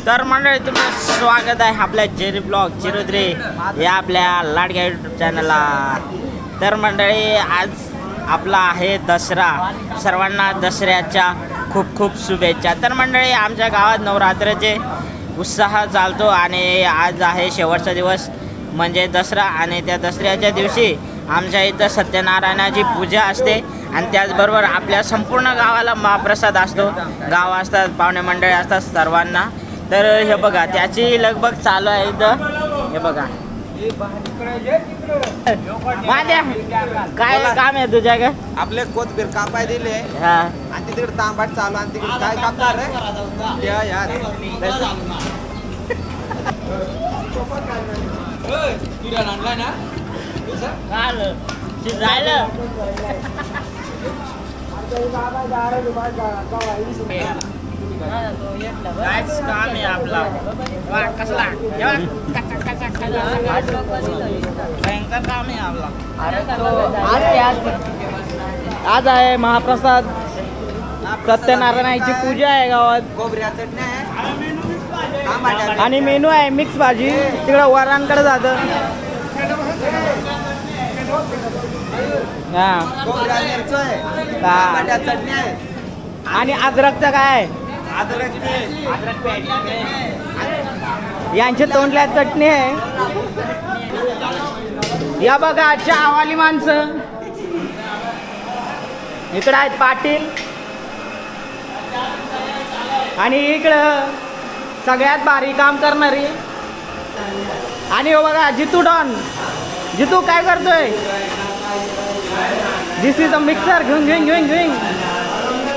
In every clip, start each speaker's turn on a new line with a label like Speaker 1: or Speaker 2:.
Speaker 1: तर मंडळी तुमचं स्वागत आहे आपल्या जेरी ब्लॉग 03 या आपल्या लाडक्या यूट्यूब चॅनलला। तर मंडळी आज आपला आहे दसरा, सर्वांना दसऱ्याच्या खूप खूप शुभेच्छा। तर मंडळी आमच्या गावात नवरात्राचे उत्साह चालतो आणि आज आहे शेवटचा दिवस म्हणजे दसरा आणि त्या दसऱ्याच्या दिवशी आमच्या इथं सत्यनारायणाची पूजा असते आणि त्याचबरोबर आपल्या संपूर्ण गावाला महाप्रसाद असतो। गाव असतात, पाहुणे मंडळी असतात सर्वांना। तर हे बघा त्याची लगबग चालू आहे इथं। हे बघा माझ्या काय काम आहे तुझ्या का?
Speaker 2: आपले कोथबीर कापाय दिले
Speaker 1: हा
Speaker 2: आणि तिकडे तांबाट चालू आणि तिकडे काय कापणार रे यार आणलाय ना
Speaker 1: जायला कायच काम आहे आपला कसला भयंकर काम आहे आपला। आज आहे महाप्रसाद, सत्यनारायणाची पूजा आहे गावात
Speaker 2: खोबऱ्या चटण्या आहे
Speaker 1: आणि मेनू आहे मिक्स भाजी। तिकडं वरांकडे जातं
Speaker 2: खोबऱ्या मिरची आहे, टमाट्या चटण्या आहे
Speaker 1: आणि अद्रकचं काय यांची तोंडल्यात चटणी आहे। या बघा आजच्या आवाली माणसं इकडं आहेत पाटील आणि इकडं सगळ्यात भारी काम करणारी आणि हो बघा जितू डॉन। जितू काय करतोय? दिस इज अ मिक्सर घेऊन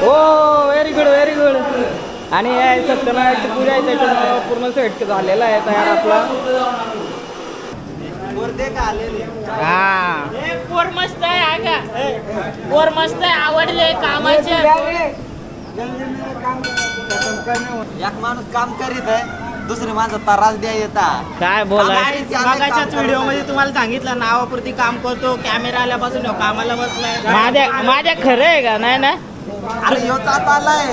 Speaker 1: ओ व्हेरी गुड व्हेरी गुड। आणि सत्यनारायणाची पूजा आहे त्याच्यामुळं पूर्ण सेट झालेला आहे तयार आपला। हा पोर मस्त आहे का? पोर मस्त आहे, आवडले कामाचे।
Speaker 2: एक माणूस काम करीत आहे, दुसरे माणसं त्रास द्या येतात।
Speaker 1: काय बोलाय
Speaker 3: मागाच्याच व्हिडिओ मध्ये तुम्हाला सांगितलं नावापुरती काम करतो, कॅमेरा आल्यापासून कामाला बसलाय।
Speaker 1: माझ्या खरं आहे का? नाही ना
Speaker 2: अरे ह्यो चालता आलाय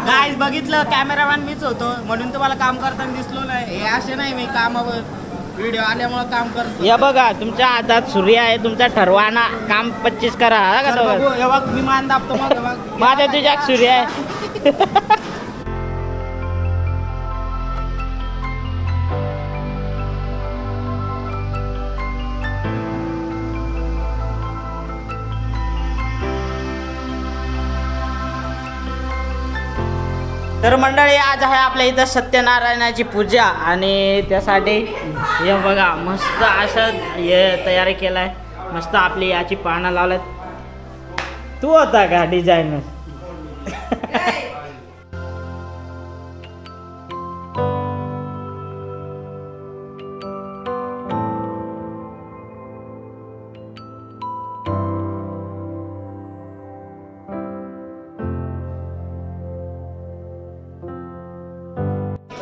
Speaker 3: गाईज बघितलं कॅमेरामॅन मीच होतो म्हणून तुम्हाला काम करताना दिसलो नाही। हे असे नाही मी कामावर व्हिडिओ आल्यामुळे काम करतो।
Speaker 1: या बघा तुमच्या हातात सूर्य आहे, तुमचा ठरवाना काम 25 करा का तो?
Speaker 3: हे बघ मी मान दाबतो मग
Speaker 1: माझ्या तुझ्या सूर्य आहे। तर मंडळी आज आहे आपल्या इथं सत्यनारायणाची पूजा आणि त्यासाठी हे बघा मस्त असं हे तयारी केलाय। मस्त आपली याची पानं लावल्यात। तू होता का डिझायनर?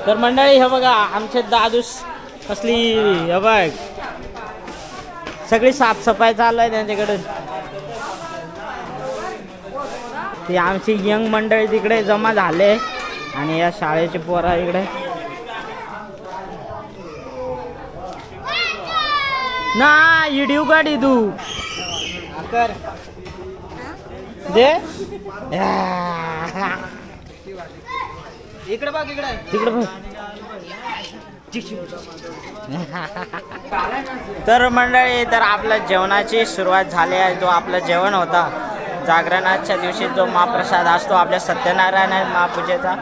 Speaker 1: तर मंडळी हे बघा आमचे दादूस कसली हे बघ सगळी साफसफाई चालू आहे त्यांच्याकडे। ती आमची यंग मंडळी तिकडे जमा झाले आणि या शाळेची पोरा इकडे ना व्हिडिओ काढी तू कर दे
Speaker 3: इकडे बघ इकडे
Speaker 1: तिकडे बघ। तर मंडळी तर आपल्या जेवणाची सुरुवात झाली आहे। जो आपलं जेवण होता जागरणाच्या दिवशी जो महाप्रसाद असतो आपल्या सत्यनारायण महापूजेचा,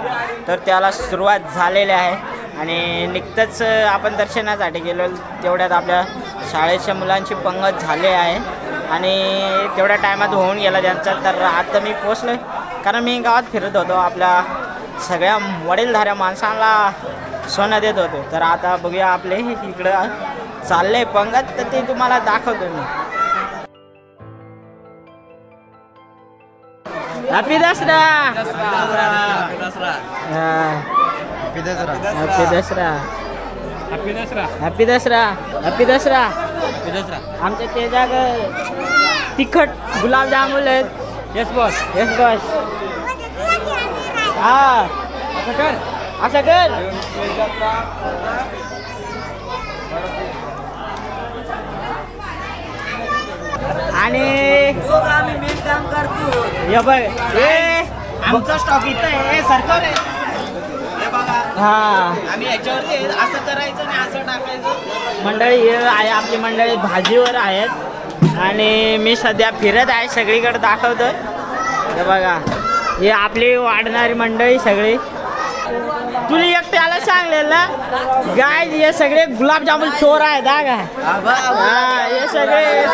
Speaker 1: तर त्याला सुरुवात झालेली आहे आणि नुकतंच आपण दर्शनासाठी गेलो तेवढ्यात आपल्या शाळेच्या मुलांची पंगत झाली आहे आणि तेवढ्या टायमात होऊन गेला त्यांचा। तर आता मी पोचलो कारण मी गावात फिरत होतो, आपल्या सगळ्या वडीलधाऱ्या माणसांना सोनं देत होतो। तर आता बघूया आपले इकडं चाललंय पंगत, तर ते तुम्हाला दाखवतो मी। Happy Dussehra
Speaker 2: happy Dussehra
Speaker 1: happy Dussehra
Speaker 2: happy Dussehra
Speaker 1: happy Dussehra happy Dussehra.
Speaker 2: Happy Dussehra
Speaker 1: आमच्या ते जाग तिखट गुलाबजामुन आहेत।
Speaker 2: Yes boss
Speaker 1: yes boss. हा
Speaker 2: कर
Speaker 1: असं कर. आणि
Speaker 2: आम्ही मेन काम करतो.
Speaker 1: हे बघ हे
Speaker 3: आमचा स्टॉक इथं आहे सरकार आहे. हे बघा
Speaker 1: हा
Speaker 3: आम्ही याच्यावरती असं करायचं आणि असं टाकायचं.
Speaker 1: मंडळी हे आहे आपली मंडळी भाजीवर आहेत आणि मी सध्या फिरत आहे सगळीकडे दाखवतोय. हे बघा हे आपली वाढणारी मंडळी सगळी. तुला एकट्याला सांगलेलं गाय हे सगळे गुलाबजामुन चोर आहेत हा का. हा हे सगळे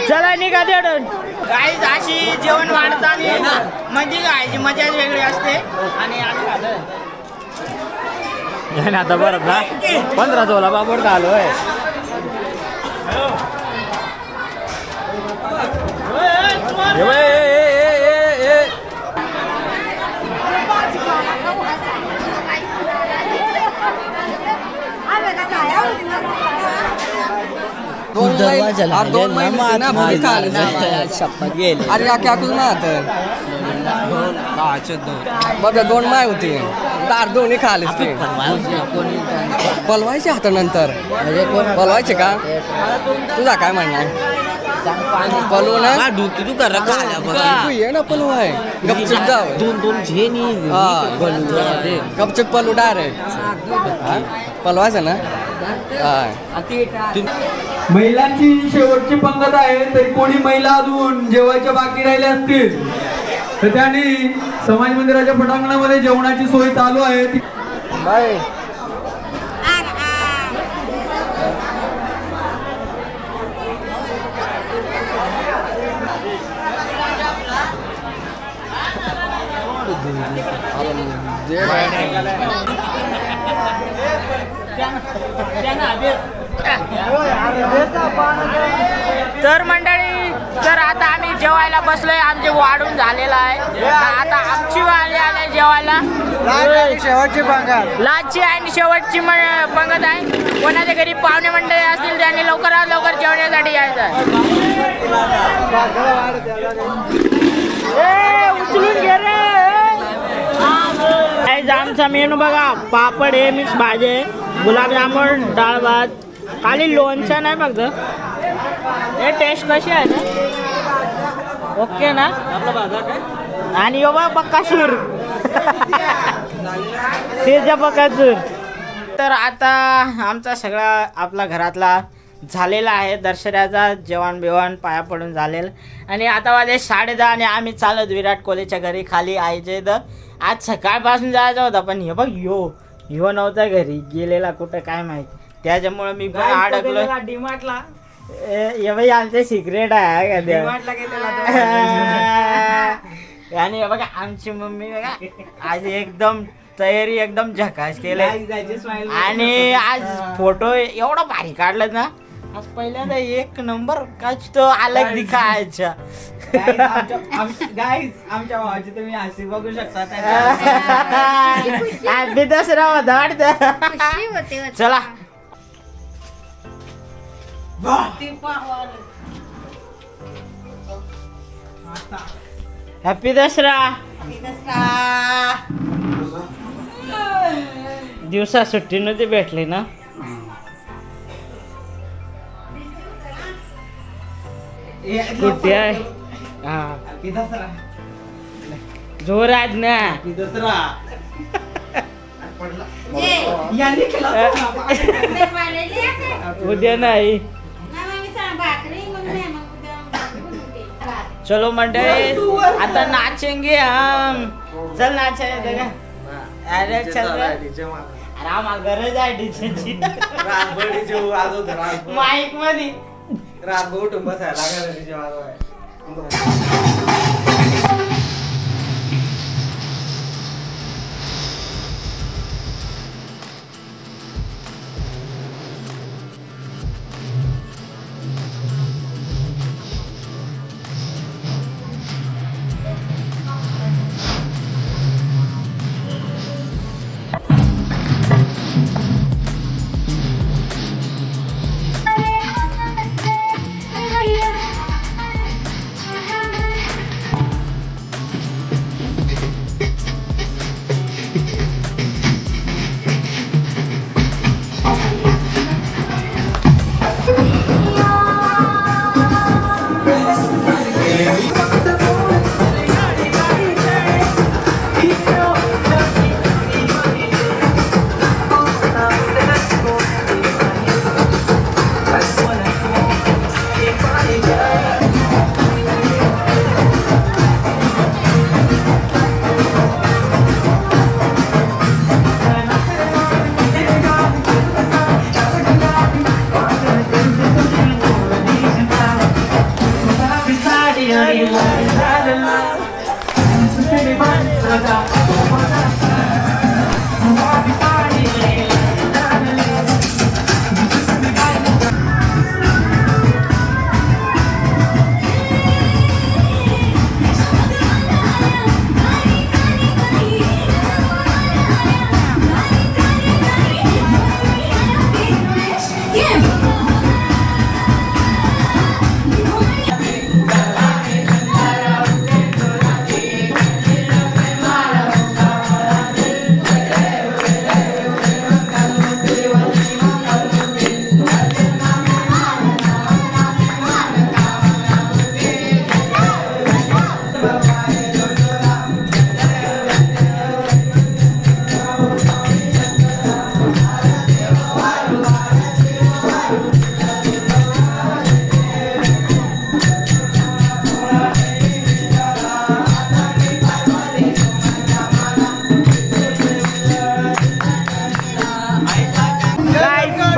Speaker 1: चला निघा देऊन.
Speaker 3: गाईज अशी जेवण वाढताना म्हणजे गायची मजा वेगळी असते. आणि आम्ही खाल्लं
Speaker 1: आता बरं ना 15 तोला बाबड आलोय.
Speaker 2: अरे क्या कुछ ना बघा 2 माय होती दार दोन्ही खालीच ते पलवायचे हाता नंतर पलवायचे का तुझा काय म्हणणं पलू ना तू कर ये ना पलवाय गपचूप जाव 2 झेनी गपचूप पलू डायरेक्ट पलवायचं ना.
Speaker 4: महिलांची शेवटची पंगत आहे. तरी कोणी महिला अजून जेवायच्या बाकी राहिल्या असतील तर त्यांनी समाज मंदिराच्या पटांगणामध्ये जेवणाची सोय चालू आहे.
Speaker 2: बाय
Speaker 1: तर मंडळी तर आता आम्ही जेवायला बसलोय. आमचे वाढून झालेला आहे. आता आमची वाली आले जेवायला.
Speaker 2: शेवटची पंगत
Speaker 1: लास्टची आणि शेवटची पंगत आहे. कोणाच्या घरी पाहुणे मंडळी असतील त्यांनी लवकरात लवकर जेवण्यासाठी यायचं आहे. उचलून घे रे. आमचा मेनू बघा पापड आहे मिक्स भाजी गुलाबजामुन डाळ भात खाली लोणचं नाही फक्त. हे टेस्ट कशी आहे ना ओके ना. आणि यो बा बक्कासूर ते बक्कासूर. तर आता आमचा सगळा आपला घरातला झालेला आहे दर्शनाचा जेवण बिवण पाया पडून झालेलं. आणि आता वाजले 10:30 आणि आम्ही चालत विराट कोहलीच्या घरी खाली यायचे. तर आज सकाळपासून जायचं होता पण हे बघ ह्यो नव्हता घरी गेलेला कुठं काय माहिती. त्याच्यामुळे मी पण अडकलो
Speaker 3: डीमार्टला.
Speaker 1: हे बाई आमचे सिक्रेट आहे आणि बघा आमची मम्मी बघा आज एकदम तयारी एकदम झकास केले. आणि आज फोटो एवढा भारी काढलं ना. आज पहिल्यांदा 1 नंबर काच तो अलग दिखायचा.
Speaker 3: गाईज आमच्या भावाची तुम्ही हसी बघू शकता.
Speaker 1: हॅपी दसरा वाटतं. चला हॅपी दसरा. दिवसा सुट्टी नव्हती भेटली ना. कुठे आहे
Speaker 3: दसरा
Speaker 1: जोरात ना.
Speaker 3: दसरा
Speaker 1: उद्या नाही. चलो मंडळी आता नाचेंगे हम. चल नाचायचं का. अरे चल आम्हाला गरज आहे डीजेची माईक मध्ये
Speaker 2: रात उठून बसायला लागला.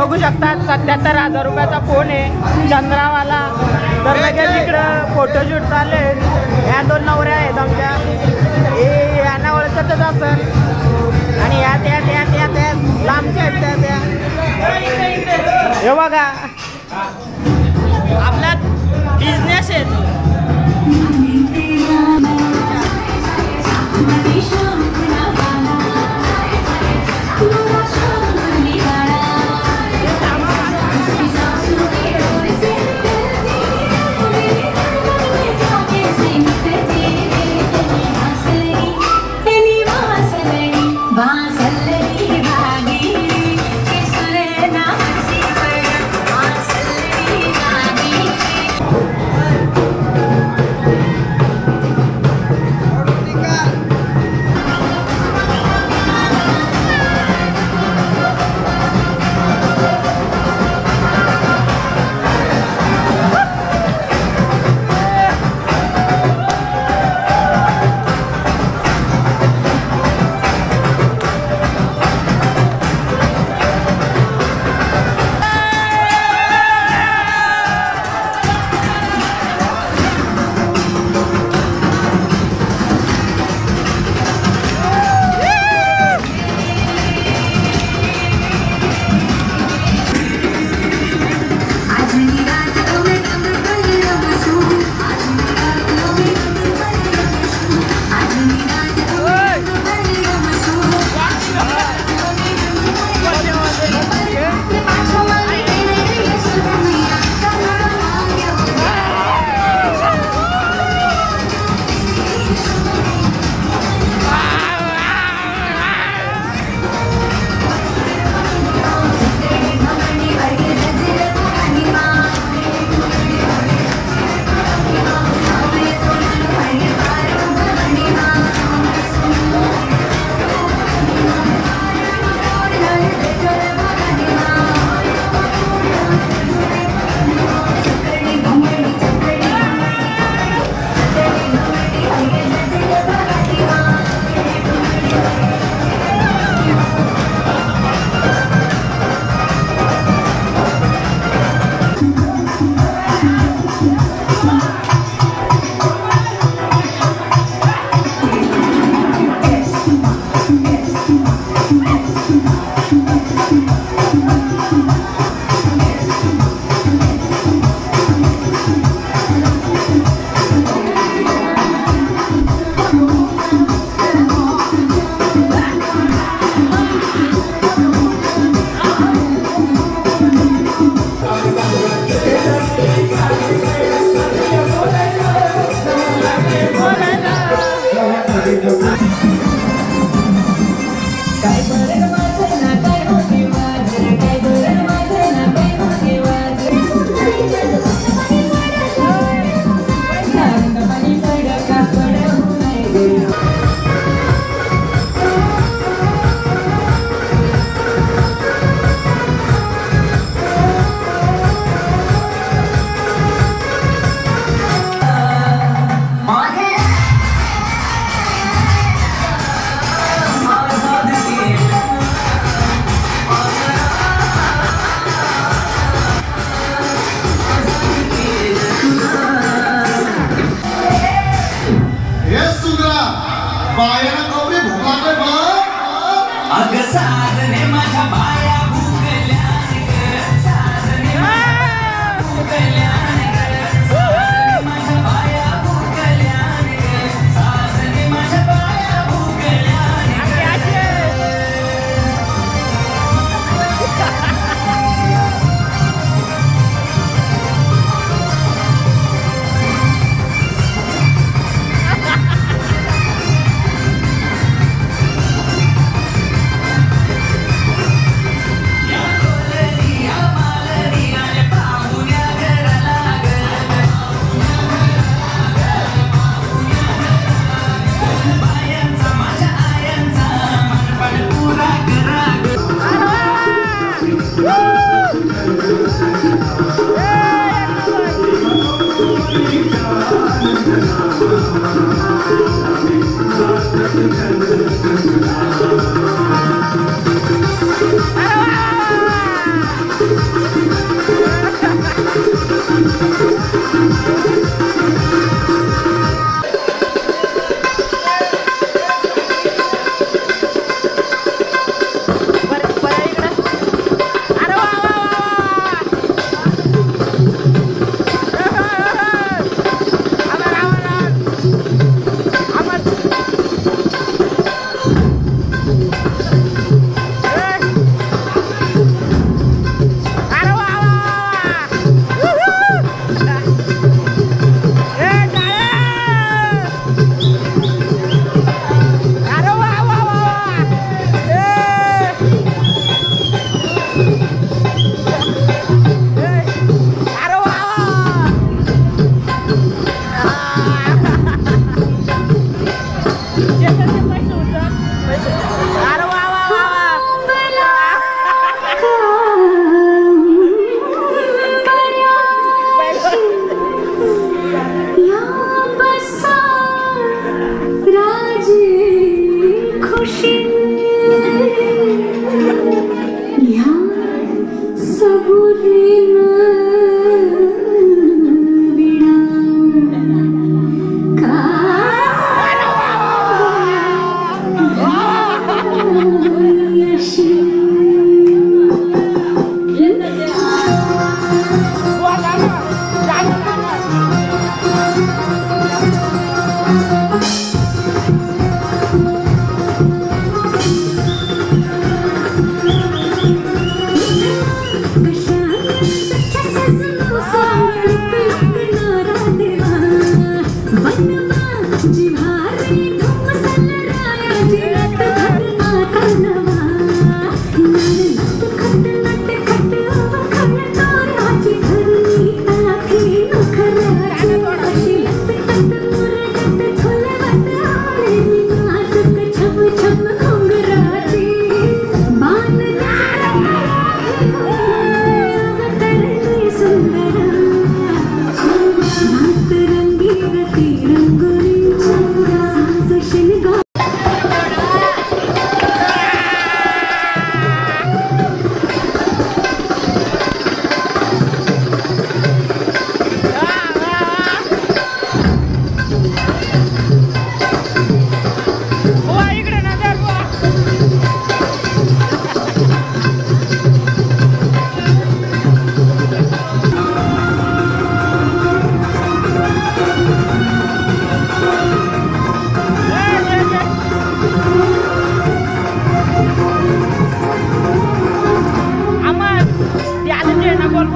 Speaker 3: बघू शकतात 77,000 रुपयाचा फोन आहे चंद्रावाला. तर लगेच इकडं फोटोशूट चालू आहे. ह्या 2 नवऱ्या आहेत आमच्या. हे यांना ओळखतच असेल आणि ह्या त्या लांबच्या आहेत त्या. हे बघा आपला बिझनेस आहे.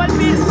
Speaker 3: गोल पीस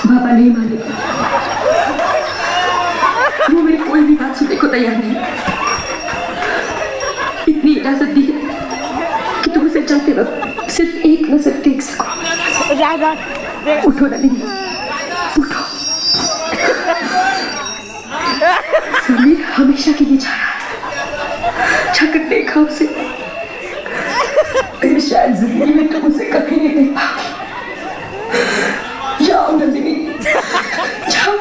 Speaker 5: पापा नहीं माने, वो मेरी कोई भी बात सुनने को तैयार नहीं। इतनी इजाजत दी है कि तुम उसे जाते वक्त सिर्फ एक नजर देख सको। उठो नदी, उठो। समीर हमेशा के लिए जा रहा है, जाकर देखा उसे। शायद जिंदगी में तुम उसे कभी नहीं देख पाओ। जाओ नंदिनी, जाओ।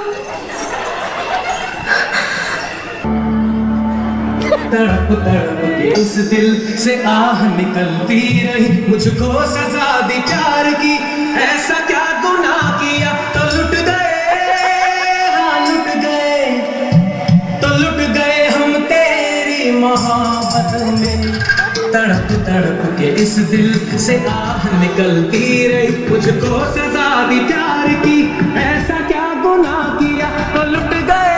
Speaker 6: तड़प तड़प के इस दिल से आह निकलती रही, मुझको सजा दी प्यार की। ऐसा क्या गुनाह किया तो लुट गए, हाँ लुट गए, तो लुट गए हम तेरी मोहब्बत में। तड़प तड़प के इस दिल से आह निकलती रही, मुझको सजा दी प्यार की। ऐसा क्या गुनाह किया तो लुट गए,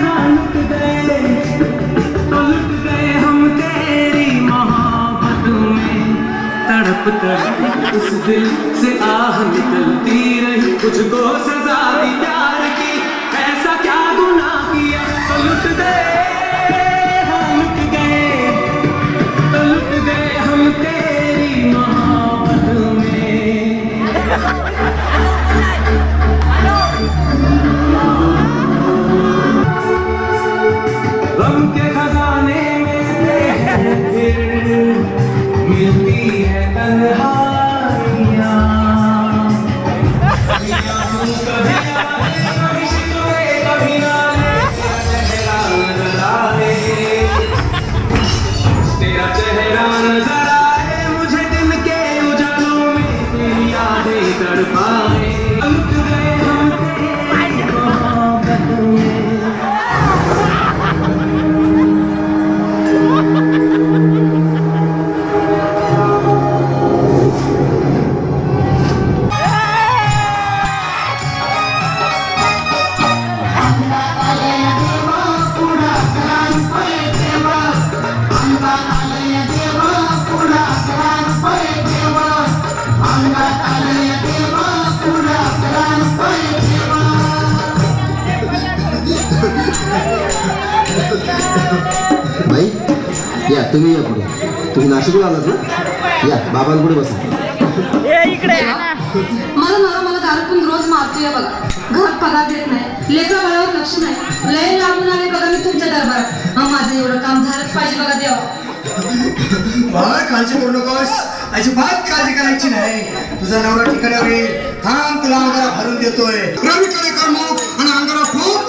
Speaker 6: हाँ लुट गए, तो लुट गए हम तेरी मोहब्बत में। तड़प तड़प इस दिल से आह निकलती रही, मुझको सजा दी प्यार की। ऐसा क्या गुनाह किया तो लुट गए, हाँ लुट गए, तो लुट गए हम तेरी मोहब्बत में। गम के खजाने में फिर मिलती है तन्हाइयाँ। कभी आंसू कभी आए, कभी शिकवे कभी नाले, तेरा चेहरा नजर आए, तेरा चेहरा नजर आए मुझे दिन के उजालों में, तेरी यादें तड़पाए। लुट गए हम तेरी मोहब्बत में।
Speaker 7: भाई या तुम्ही या पुढे, तुम्ही नाशिकला आलात ना, या बाबांपुढे बसा।
Speaker 3: इकडे
Speaker 5: मला दारू पण रोज मारतोय बघा, घरात पगार देत नाही, लेकरा बाळावर लक्ष नाही, लय लांबून आले बघा मी तुमच्या दरबारात। माझं एवढं काम झालंच पाहिजे बघा देवा।
Speaker 8: बाळा काळजी करू नकोस, अजिबात काळजी करायची नाही, तुझा नवरा ठिकाणावर येईल। थांब, तुला अंगारा भरून देतोय। रवीकडे कर्मोक आणि अंगारा फूक।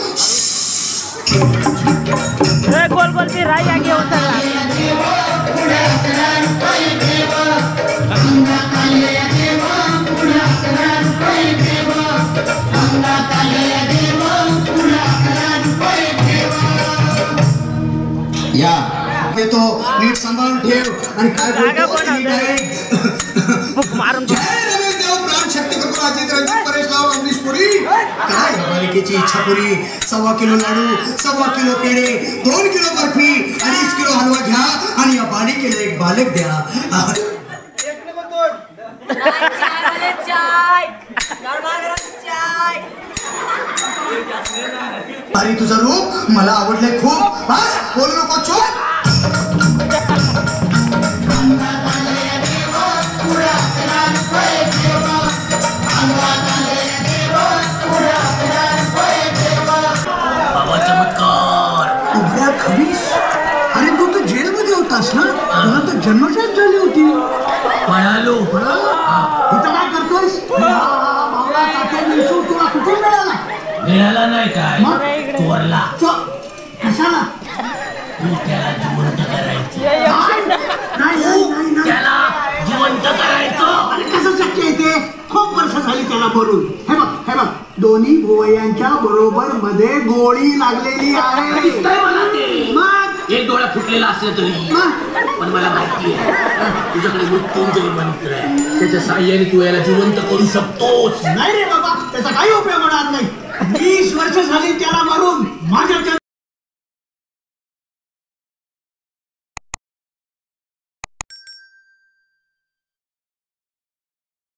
Speaker 3: गोल गोल मी राई घेऊन चला।
Speaker 8: या तो नीट सांभाळून ठेव आणि काय
Speaker 3: मारून
Speaker 8: शक्ती करतो अजित परेशराव अमरीश पुरी। काय मालिकेची इच्छा पुरी, 1.25 किलो लाडू, 1.25 किलो पेढे, 2 किलो बर्फी, 2.5 किलो हलवा घ्या आणि या बालिकेला एक बालक द्या। अरे तुझं रूप मला आवडलंय खूप, बस बोलू नको, चुप। जन्मठेप झाली होती.
Speaker 6: पळालो.
Speaker 8: इथं काय करतोयस? तुला कुठून मिळाला?
Speaker 6: मिळाला नाही काय
Speaker 8: मग?
Speaker 6: चोरला.
Speaker 8: कशाला?
Speaker 6: तू त्याला जिवंत करायचं.
Speaker 8: नाही
Speaker 6: त्याला जिवंत करायचं.
Speaker 8: अरे कसं शक्य आहे ते? खूप वर्ष झाली त्याला मरून. हे बघ दोन्ही भुवयांच्या बरोबर मध्ये गोळी लागलेली आहे.
Speaker 6: दिसतंय मला ते.
Speaker 8: मग
Speaker 6: एक डोळा फुटलेला असलं तरी पण मला माहिती आहे तुझ्याकडे मृत्युंजय मंत्र आहे. त्याच्या साह्याने तू याला जिवंत करू शकतोस.
Speaker 8: नाही रे बाबा, त्याचा काही उपयोग होणार नाही. 20 वर्ष झाली त्याला मरून. माझ्या